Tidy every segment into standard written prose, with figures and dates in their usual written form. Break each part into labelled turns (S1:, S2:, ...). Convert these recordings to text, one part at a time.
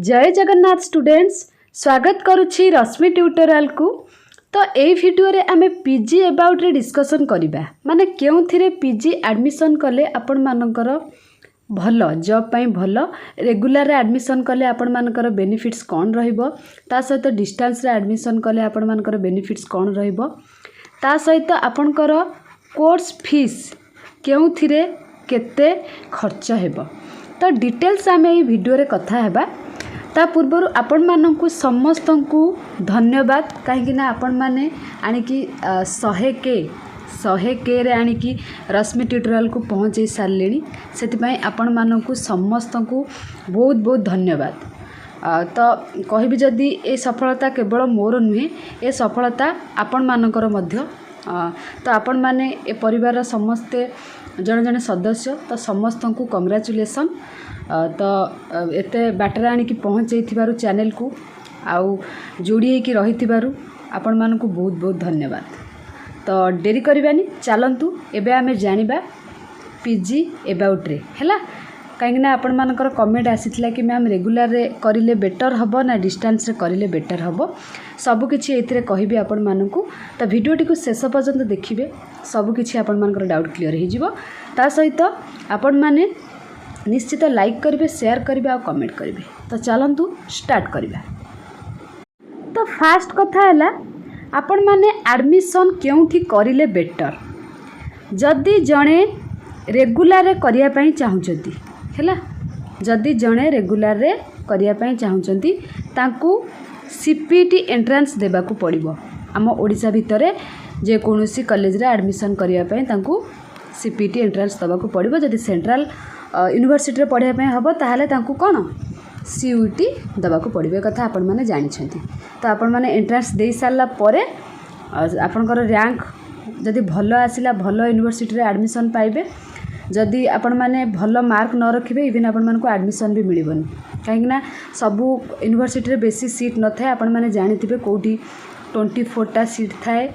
S1: जय जगन्नाथ स्टूडेंट्स स्वागत करुछि रश्मि ट्यूटोरियल को। तो यही वीडियो रे आमे पीजी अबाउट रे डिस्कशन करिबा माने केउथिरे पीजी एडमिशन कले आपण मानकर भल जॉब पाई भल रेगुलर एडमिशन कले आपण मानकर बेनिफिट्स कौन रहिबो ता सहित डिस्टेंस रे एडमिशन कले आपण मानकर बेनिफिट्स कौन रहिबो ता सहित आपणकर कोर्स फीस केउथिरे केते खर्च हेबो तो डिटेल्स आमे ई वीडियो रे कथा हेबा। ता पूर्वर आपण मानकु समस्त को धन्यवाद कहीं आपण माने आनिकी 100 के रे आनिकी रश्मि ट्यूटोरियल को पहुँचे सारे से आपण मानकु समस्त को बहुत बहुत धन्यवाद। तो कहबी जदि ए सफलता केवल मोर नुहे ए सफलता आपण मानकर मध्य तो आपण माने ए परिवार समस्ते जड़े जड़े सदस्य तो समस्त को कंग्रेचुलेसन। तो एते बाटर आनिकी पहुँचे चैनल को आउ जोड़ी होकि रही आपण मानकु बहुत बहुत धन्यवाद। तो डेरी करबानी चलतु एबे आमे जानिबा पीजी अबाउट रे हैला कहीं आपण मानकर कमेंट आसीथिला कि मैम रेगुलर रे करिले बेटर हबो ना डिस्टेंस रे करिले बेटर हबो सबकिछि एथिरे कहबी आपण मानकु। तो वीडियोटी को शेष पर्यंत देखिबे सबकिछि आपण मानकर डाउट क्लियर हो जिवो। ता सहित आपण माने निश्चित लाइक करेंगे शेयर करेंगे और कमेंट करेंगे। तो चलतु स्टार्ट करवा। तो फास्ट कथा है आपण माने एडमिशन केउठी करिले बेटर जदि जड़े रेगुलर करिया पई चाहुचंती हैला जदि जड़े रेगुलर करिया पई चाहुचंती तांकू सीपीटी एंट्रेंस देबा को पड़िबो। आम ओडिशा भितरे जे कोनोसी कॉलेज रे एडमिशन करिया पई तांकू सीपीटी एंट्रेंस देबा को पड़िबो। जदि सेंट्रल यूनिवर्सिटी पढ़ाई हम ताहले तांकू कौन सीयूटी दबाको पड़े कथा आपण मैंने जानी। तो आपण मैंने एंट्रेंस दे सारा पर आपणकर रैंक जदि भल आसला भल यूनिवर्सिटी रे एडमिशन पाइबे जदि आपण मैंने भल मार्क न रखिबे इवन आपण मानक एडमिशन भी मिलबनी कहीं सबू यूनिवर्सिटी रे बेसी सीट न थाए। आपण मैंने जानिथिबे कोठी 24टा सीट थाए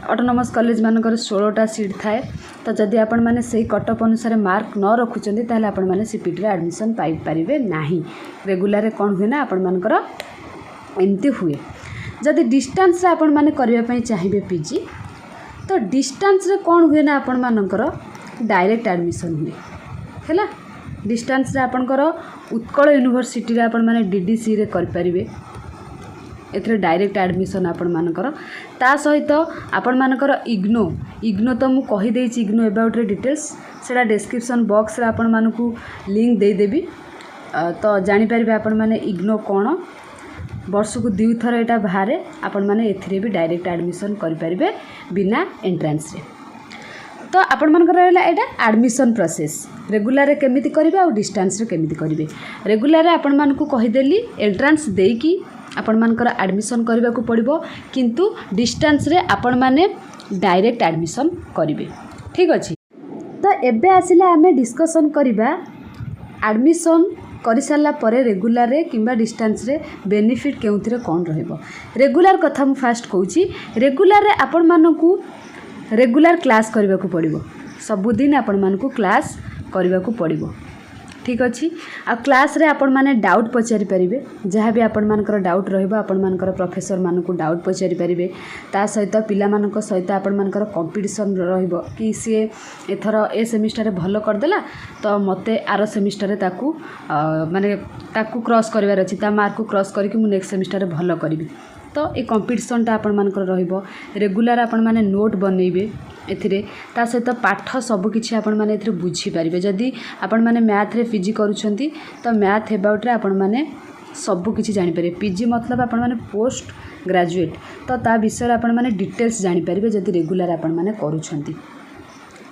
S1: ऑटोनोमस कॉलेज मानकर 16टा सीट थाए। तो जदि आपण माने सही कटअप अनुसार मार्क न रखुचंदी ताहले आपण माने सीपीटी रे एडमिशन पाई परिबे नाही। रेगुलर रे कोन हुए ना आपण मानकर एमती हुए। जदि डिस्टेंस रे आपण माने करिया पई चाहिबे पीजी तो डिस्टेंस रे कोन हुए ना आपण मानकर डायरेक्ट एडमिशन हुए हैला। डिस्टेंस रे आपणकर उत्कल यूनिवर्सिटी रे आपण माने डीडीसी रे कर परिबे एथरे डायरेक्ट एडमिशन आपण मानकर। ता सहित आपण मानकर इग्नो तो मु कहि देछि इग्नो अबाउट रे डिटेल्स सेटा डिस्क्रिप्शन बॉक्स रे आपण मानकु लिंक दे देबी। तो जानि परिबे आपण माने इग्नो कोन वर्ष को 2 थर एटा बाहरे आपण माने एथरे भी डायरेक्ट एडमिशन कर परिबे बिना एंट्रेंस रे। तो आपण मानकर रहला एटा एडमिशन प्रोसेस रेगुलर रे केमिति करिवे और डिस्टेंस रे केमिति करिवे। रेगुलर रे आपण मानकु कहि देली एंट्रेंस देकी आपण मानकर एडमिशन करबा को पड़िबो किंतु डिस्टेंस रे आपण माने डायरेक्ट एडमिशन करिवे ठीक अछि। तो एबे आसिला आमे डिस्कशन करिबा एडमिशन करि साला परे रेगुलर रे किंबा डिस्टेंस रे बेनिफिट केउथिरे कोन रहइबो। रेगुलर कथा मु फास्ट कहूची रेगुलर रे आपण मानकु रेगुलर क्लास करबा को पड़िबो सबुदिन आपण मानकु क्लास करबा को पड़िबो ठीक अच्छी। आ क्लास रे आपण माने डाउट पचारि परिबे जहाँ भी आपण मानकर डाउट रहइबो आपण मानकर प्रोफेसर मानकु डाउट पचारि परिबे। ता सहित पिला मानक सहित आपण मानकर कंपटीशन रहइबो कि सी एथर ए सेमिस्टर रे भलो कर देला तो मते आरो सेमिस्टर रे ताकू माने ताकू क्रॉस करबार अछि ता मार्क को क्रॉस करके मु नेक्स्ट सेमिस्टर रे भलो करबी। तो ये कंपटीशनटा आपण मानकर रहिबो। रेगुलर आपण माने नोट बनइबे एथिरे ता सहित पाठ सब किछि आपण माने एथिरे बुझी परिबे। जदि आपण माने मैथ रे पीजी करूछंती तो मैथ अबाउट रे आपण माने सब किछि जानि परिबे। पीजी मतलब आपण माने पोस्ट ग्रेजुएट तो ता विषय आपण माने डिटेल्स जानि परिबे जदि रेगुलर आपण माने करूछंती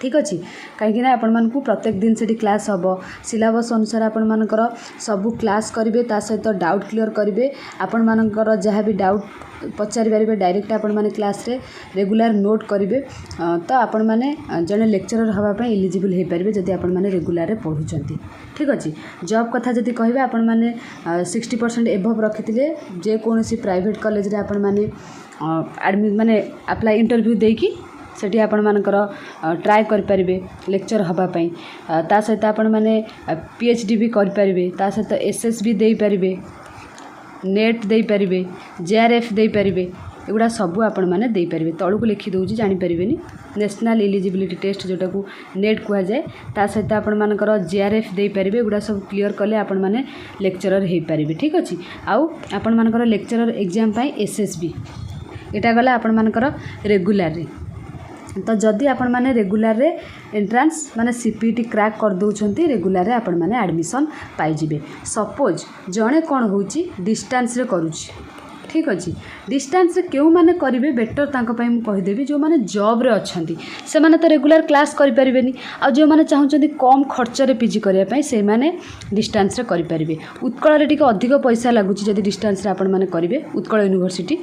S1: ठीक अच्छी। कहीं आपण मानकु प्रत्येक दिन से क्लास हम सिलेबस अनुसार आपण मानकर सबू क्लास करेंगे ता सहित डाउट क्लियर करेंगे आपण मानकर जहाँ भी डाउट पचारि पारे डायरेक्ट आपण माने क्लास रे रेगुलर नोट करेंगे। तो आपण माने जने लेक्चरर हवा इलिजिबल हो पारे जदि आपण माने रेगुलर पढ़ुचंती ठीक अच्छी। जॉब कथा जदि कहबे आपण माने 60% एभव रखिथिले जे कोनोसी प्राइवेट कॉलेज रे आपण माने माने अप्लाई इंटरव्यू देकी सेठी आपण मानकर ट्राए कर परिबे लेक्चर हबा पई। ता सहित आपण माने पीएचडी भी कर परिबे ता सहित एसएस भी दे परिबे नेट दे पारिबे जेआरएफ दे पारिबे एगुड़ा सब आपण मैंने दे पारिबे तळु को लिखि दउची जानि पारिबेनी नेशनल एलिजिबिलिटी टेस्ट जोटा को नेट कुआ जाए ता सहित आपण मानकर जेआरएफ दे पारिबे एगुड़ा सब क्लियर कले आपण माने लेक्चरर हे पारिबे ठीक अछि आउ आपण मानकर लेक्चरर एग्जाम पई एसएसबी एटा गला आपण मानकर रेगुलर रे तो जदि आपण माने रेगुलर रे एंट्रांस माने सीपीटी क्रैक कर दउछंती रेगुलर रे आपण माने एडमिशन पाई जिवे सपोज जणे कोन होउची डिस्टेंस रे करूची ठीक अच्छे डिस्टेंस रे क्यों माने करिवे बेटर तांको पई मु कहि देबी जो माने जॉब रे अछंती से माने तो रेगुलर क्लास करि परिबेनी आ जो माने चाहुचंती कम खर्च रे पीजी करिया पई से माने डिस्टेंस रे करि परिबे उत्कल रे टिके अधिक पैसा लागुची जदि डिस्टेंस रे आपण माने करिवे उत्कल यूनिवर्सिटी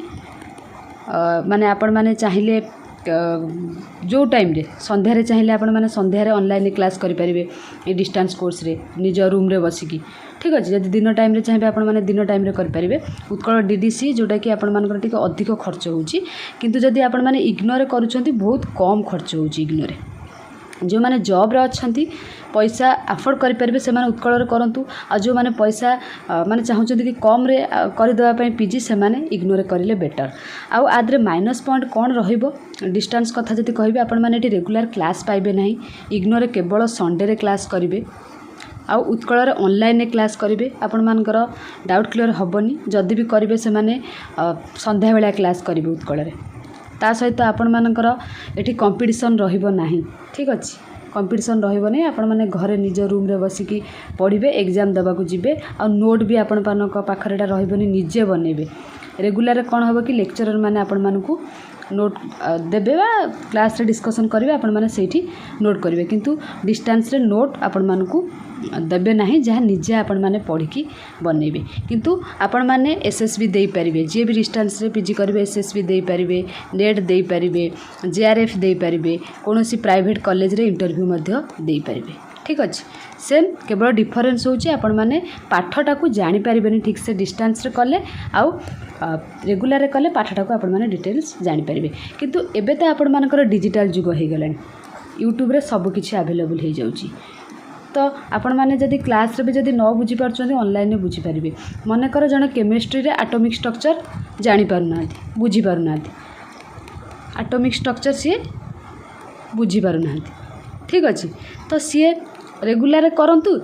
S1: माने आपण माने चाहिले जो टाइम रे संध्या रे चाहिए आपण माने संध्या रे ऑनलाइन क्लास करि परिबे ए डिस्टेंस कोर्स रे निज रूम रे बसिकी ठीक अच्छे जब दिन टाइम रे चाहिए आपण माने दिन टाइम रे करि परिबे उत्कल डीडीसी जोटा कि आपण मानकर टिके अधिक खर्च होउची किंतु जदि आपण माने इग्नोर करूछंती बहुत कम खर्च होउची इग्नोर रे जो माने जॉब रे अछंती पैसा अफोर्ड करि परिबे से माने उत्कल रे करंतु आ जो माने पैसा माने चाहुचंती कि कम रे करि देबा पई पीजी से माने इग्नोर करिले बेटर आउ आदरे माइनस पॉइंट कोन रहिबो डिस्टेंस कथा जति कहबे आपण माने एटी रेगुलर क्लास पाइबे नाही इग्नोर केवल संडे रे क्लास करिवे आउ उत्कल रे ऑनलाइन क्लास करिवे आपण मानकर डाउट क्लियर हबनी जदि भी करिवे से माने संध्या बेला क्लास करिवे उत्कल रे ता सहित आपण मानकर एटी कंपटीशन रहिबो नाही ठीक अछि कंपटीशन रहिबो नै आपण माने घरे निज रूम रे बसिकी पढिबे एग्जाम देबा को जिबे आ नोट भी आपण पानक पाखरेटा रहिबोनी निजे बनेबे रेगुलर कोन होबो कि लेक्चरर माने आपण मानकू नोट देबे बा क्लास रे डिस्कशन करिवे आपण माने सेठी नोट करिवे किंतु डिस्टेंस रे नोट आपण मानकू देबे नाही जहाँ निजे आपण माने पढ़िकी बनेबे किंतु आपण माने एसएसबी दे पारिबे जे भी डिस्टेंस रे पीजी करिवे एसएसबी दे पारिबे नेट दे पारिबे जेआरएफ दे पारिबे कोनोसी प्राइवेट कॉलेज रे इंटरव्यू मध्य दे पारिबे ठीक अच्छे सेम केवल डिफरेन्स होची आपण माने पाठटा को जानि पारिबेनी ठीक से डिस्टेंस रे कले आउ रेगुलर रे कले पाठटा को आपण माने डिटेल्स जानि पारिबे किंतु एबे त आपण मानकर डिजिटल जुग हे गलानी यूट्यूब रे सब किछि अवेलेबल हे जाउची तो आपण माने जदि क्लास रे भी जदि न बुझी पारछन्ती ऑनलाइन रे बुझी पारिबे मने कर जने केमिस्ट्री रे एटॉमिक स्ट्रक्चर जानि पारु नांती बुझी पारु नांती एटॉमिक स्ट्रक्चर सी बुझी पारु नांती ठीक अछि तो सी रेगुलर करंतु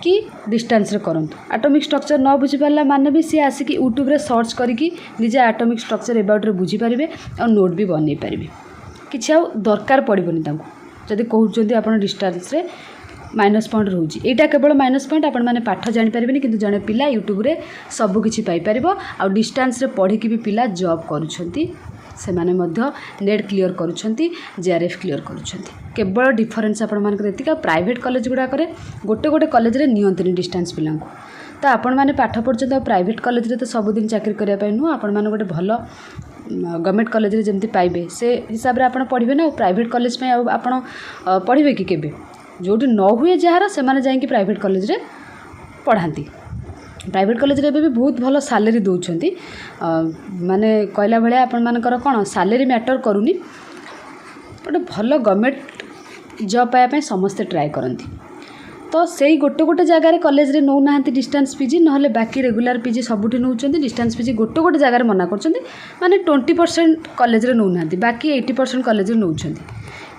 S1: कि डिस्टेंस रे करंतु एटॉमिक स्ट्रक्चर न बुझी पारला माने भी सी आसी कि यूट्यूब रे सर्च करिकी निजे एटॉमिक स्ट्रक्चर अबाउट रे बुझी पारिबे और नोट भी बनै पारिबे किछि आ दरकार पड़िबोनी तांको जदि कहउचंती आपण डिस्टेंस रे माइनस पॉइंट रोची यहाँ केवल माइनस पॉइंट आपण मैंने पाठ जानीपारे कि जड़े पिला यूट्यूब रे सब किछि पाइपर आ डिस्टेंस रे पढ़िकी भी पिला जॉब करुछंती से माने मध्य नेट क्लियर करुछंती जेआरएफ क्लियर करुछंती केवल डिफरेन्स आपण मानकर एतिका प्राइवेट कॉलेज गुड़ाकर गोटे गोटे कॉलेज रे नियंत्रण डिस्टेंस पिला तो आपण मैंने पाठ पढ़ते प्राइवेट कॉलेज रे तो सबुदिन चाकरी करने नुह आपण मैंने गोटे भल गवर्नमेंट कॉलेज रे जमती पाइबे से हिसाब रे आपण पढ़िबे ना प्राइवेट कॉलेज में आपण पढ़िबे कि केबे जोटी न हुए जार से माने जाइए प्राइवेट कॉलेज रे पढ़ाती प्राइवेट कॉलेज रे भी बहुत भल सैलरी दौरान माने कहला भाया आपण मानकर कौन सैलरी मैटर करूनी गोटे भल गवर्नमेंट जॉब पाइबा समस्ते ट्राए करती तो से गोटे गोटे जगार कॉलेज रे नौ ना डिस्टेंस पीजी ना बाकी रेगुलर पीजी सबुठी नौ डिस्टेंस पीजी गोटे गोटे जगार मना कर माने 20% कॉलेज रे नौ ना बाकी 80% कॉलेज रे नौ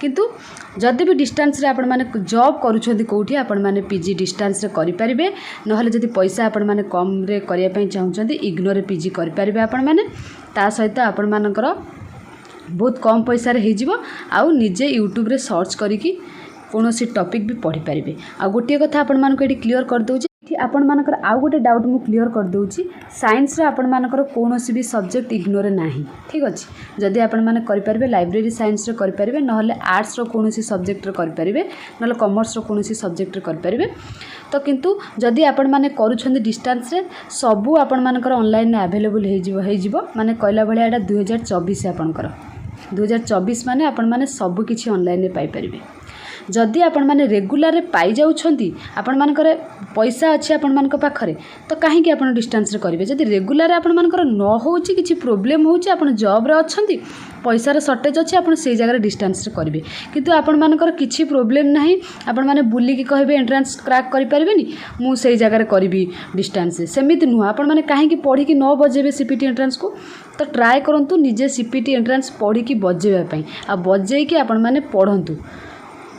S1: किंतु जदि भी डिस्टेंस रे आपण माने जॉब करूछंती कोठी आपण माने पीजी डिस्टेंस रे करि परिबे नहले जदि पैसा आपण माने कम रे करिया पई चाहुछंती इग्नोर रे पीजी करि परिबे आपण माने ता सहित आपण मानकर बहुत कम पैसा रे हे जिवो आउ निजे यूट्यूब रे सर्च करिकी कोनोसी टॉपिक भी पढ़ी पारिबे आ गोटे कथा आपण मानको एटी क्लियर कर दउची आपण मानकर आउ गोटे डाउट मु क्लियर कर दउची साइंस रे आपण मानकर कोनोसी भी सब्जेक्ट इग्नोर नाही ठीक अछि जदि आपण माने करि परिबे लाइब्रेरी साइंस रे करि परिबे नहले आर्ट्स रो कोनोसी सब्जेक्ट रे करि परिबे नहले कॉमर्स रो कोनोसी सब्जेक्ट रे करि परिबे तो किंतु जदि आपण माने करूछंती डिस्टेंस रे सबु आपण मानकर ऑनलाइन अवेलेबल हे जिवो माने कहला भलिया एटा 2024 आपनकर 2024 माने आपण माने सब किछि ऑनलाइन रे पाई परिबे जदि आपण माने रेगुलर रे पाई जाउछंती आपण मानकर पैसा अछि आपण मानक पाखरे तो काहे कि आपण डिस्टेंस रे करिवे जदि रेगुलर आपण मानकर न होउची किछि प्रॉब्लम होउची आपण जॉब रे अछंती पैसार सर्टेज अच्छे आप से जगह डिस्टेंस करेंगे किंतु आपण मानकर किसी प्रोब्लेम ना आपण मैंने बुलिकी कहे एंट्रांस क्रैक करें मुझे जगह करी डिस्टेंस सेमती नुह आपण मैंने कहीं पढ़ी न बजेबे सीपीटी एंट्रांस को तो ट्राए करूँ निजे सीपीटी एंट्रांस पढ़ी बजेवाई आ बजेकी आपण मैंने पढ़तु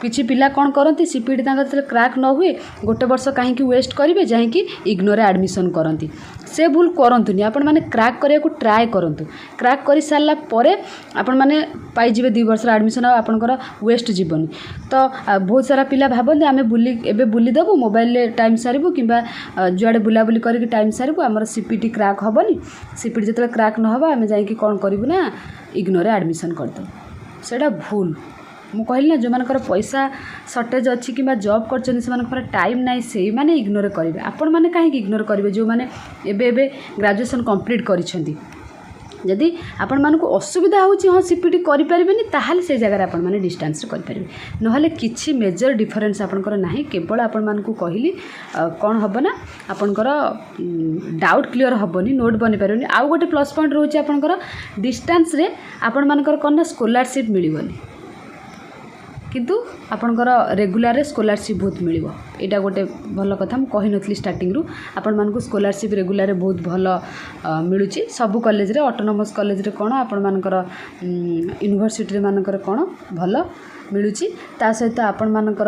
S1: किसी पिला कौन करती सीपीटी क्रैक न हुए गोटे वर्ष कहीं वेस्ट करेंगे जाकि इग्नोर एडमिशन करती से भूल करतुनि आपण मैंने क्रैक करने को ट्राए करूँ क्रैक कर सारा आपण मैंने पाइबे 2 वर्ष एडमिशन आपंकर वेस्ट जीवन तो बहुत सारा पिला भावती आम बुली एवं बुलीदेवु मोबाइल टाइम सारू कि जुआड़े बुलाबुली करके टाइम सारू आमर सीपीटी क्रैक हेनी सीपीटी जो क्रैक न आम जाकि कौन करूँ ना इग्नोर एडमिशन करदेव से भूल मु कहली ना जो मानकर पैसा सर्टेज अच्छी कि जॉब कर टाइम नाई से माने इग्नोर करेंगे आपण मैंने कहीं इग्नोर करेंगे जो मैंने एबे ग्रेजुएशन कंप्लीट करिसेंती जदि आपण मानक असुविधा होची हाँ सीपीटी करि परिबेनी ताहाले से जगह आपण माने डिस्टेंस करि परिबे नहले किछि मेजर डिफरेंस आपनकर नाही केवल आपण मानकु कहली कोन हबो ना आपनकर डाउट क्लियर हबोनी नोट बनि परिबेनी आउ गोटे प्लस पॉइंट रहउची आपनकर डिस्टेंस रे आपण मानकर कोन स्कॉलरशिप मिलिबोनी किंतु आपनकर रेगुलर स्कॉलरशिप बहुत मिल यहाँ गोटे भल कथा मुझे कही नी स्टार्टिंग रू आपण मानक स्कॉलरशिप रेगुलर बहुत भल मिलूँ सबू कॉलेज रे ऑटोनोमस कॉलेज रे कौन आपण मानकर यूनिवर्सिटी मानकर कौन भल मिलूँ ता सहित आपण मानकर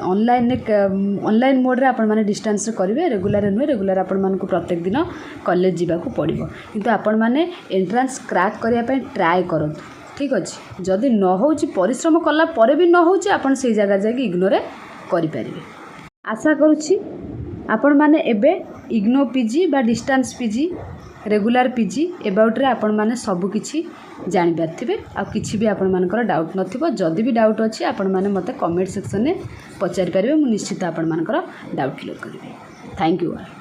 S1: ऑनलाइन मोड रे आपण माने डिस्टेंस करेंगे रेगुलर नुहे रेगुलर आपण मानक प्रत्येक दिन कॉलेज जावाक पड़ो किंतु आपण माने एंट्रांस क्रैक करने ट्राए करूँ ठीक अच्छे जदि न हो परिश्रम कला पर भी न हो आपन से जगह जाकि इग्नोर करें आशा करुच्ची आपण माने एबे इग्नो पीजी बा distance PG regular PG about रे आपण माने सब किछि जानि पारथिबे आ किछि भी आपण मानकर डाउट नथिबो जदि भी डाउट अछि आपण माने मते कमेंट सेक्शन में पचारि पारिबे मु निश्चित आपण मानकर डाउट क्लियर करिबे थैंक यू ऑल।